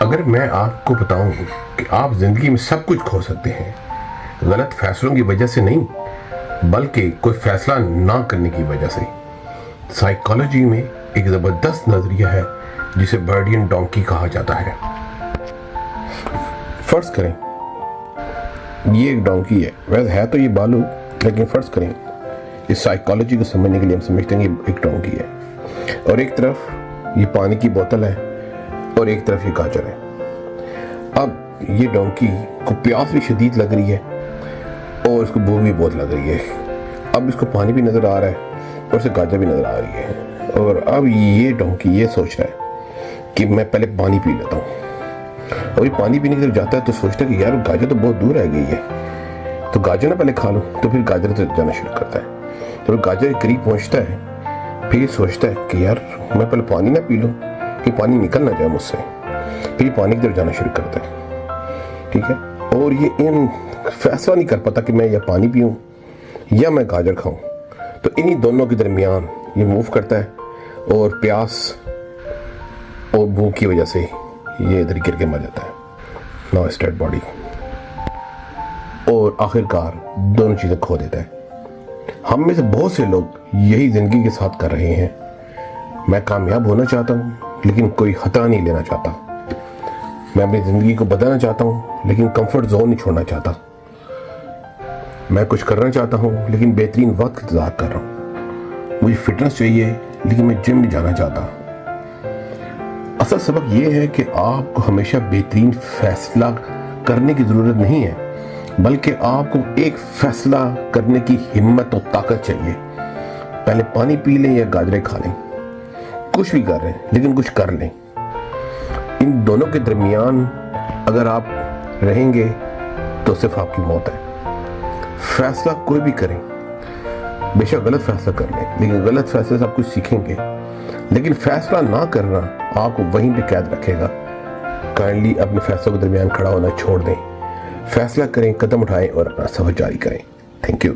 اگر میں آپ کو بتاؤں کہ آپ زندگی میں سب کچھ کھو سکتے ہیں، غلط فیصلوں کی وجہ سے نہیں بلکہ کوئی فیصلہ نہ کرنے کی وجہ سے۔ سائیکالوجی میں ایک زبردست نظریہ ہے جسے برڈین ڈونکی کہا جاتا ہے۔ فرض کریں یہ ایک ڈونکی ہے، ویسے ہے تو یہ بالو، لیکن فرض کریں اس سائیکالوجی کو سمجھنے کے لیے ہم سمجھتے ہیں کہ ایک ڈونکی ہے، اور ایک طرف یہ پانی کی بوتل ہے اور ایک طرف یہ گاجر ہے۔ اب یہ ڈونکی کو پیاس بھی شدید لگ رہی ہے اور اس کو بھوک بھی بہت لگ رہی ہے۔ اب اس کو پانی بھی نظر آ رہا ہے اور اسے گاجر بھی نظر آ رہی ہے، اور اب یہ ڈونکی یہ سوچ رہا ہے کہ میں پہلے پانی پی لیتا ہوں، اور یہ پانی پینے کی طرف جاتا ہے تو سوچتا ہے کہ یار گاجر تو بہت دور رہ گئی ہے، تو گاجر نہ پہلے کھا لوں، تو پھر گاجر سے جانا شروع کرتا ہے۔ تو گاجر کے قریب پہنچتا ہے، پھر یہ سوچتا ہے کہ یار میں پہلے پانی نہ پی لوں کہ پانی نکل نہ جائے مجھ سے، پھر یہ پانی کی طرف جانا شروع کرتا ہے، ٹھیک ہے۔ اور یہ فیصلہ نہیں کر پاتا کہ میں یا پانی پیوں یا میں گاجر کھاؤں، تو انہی دونوں کے درمیان یہ موو کرتا ہے، اور پیاس اور بھوک کی وجہ سے یہ ادھر گر کے مر جاتا ہے، نو اسٹیٹ باڈی، اور آخرکار دونوں چیزیں کھو دیتا ہے۔ ہم میں سے بہت سے لوگ یہی زندگی کے ساتھ کر رہے ہیں۔ میں کامیاب ہونا چاہتا ہوں لیکن کوئی خطا نہیں لینا چاہتا، میں اپنی زندگی کو بدلنا چاہتا ہوں لیکن کمفرٹ زون نہیں چھوڑنا چاہتا، میں کچھ کرنا چاہتا ہوں لیکن بہترین وقت انتظار کر رہا ہوں، مجھے فٹنس چاہیے لیکن میں جم نہیں جانا چاہتا۔ اصل سبق یہ ہے کہ آپ کو ہمیشہ بہترین فیصلہ کرنے کی ضرورت نہیں ہے، بلکہ آپ کو ایک فیصلہ کرنے کی ہمت و طاقت چاہیے۔ پہلے پانی پی لیں یا گاجریں کھا لیں، کچھ بھی کر رہے ہیں لیکن کچھ کر لیں۔ ان دونوں کے درمیان اگر آپ رہیں گے تو صرف آپ کی موت ہے۔ فیصلہ کوئی بھی کریں، بے شک غلط فیصلہ کر لیں، لیکن غلط فیصلے سے آپ کچھ سیکھیں گے، لیکن فیصلہ نہ کرنا آپ کو وہیں پہ قید رکھے گا۔ کائنڈلی اپنے فیصلوں کے درمیان کھڑا ہونا چھوڑ دیں، فیصلہ کریں، قدم اٹھائیں اور اپنا سفر جاری کریں۔ Thank you.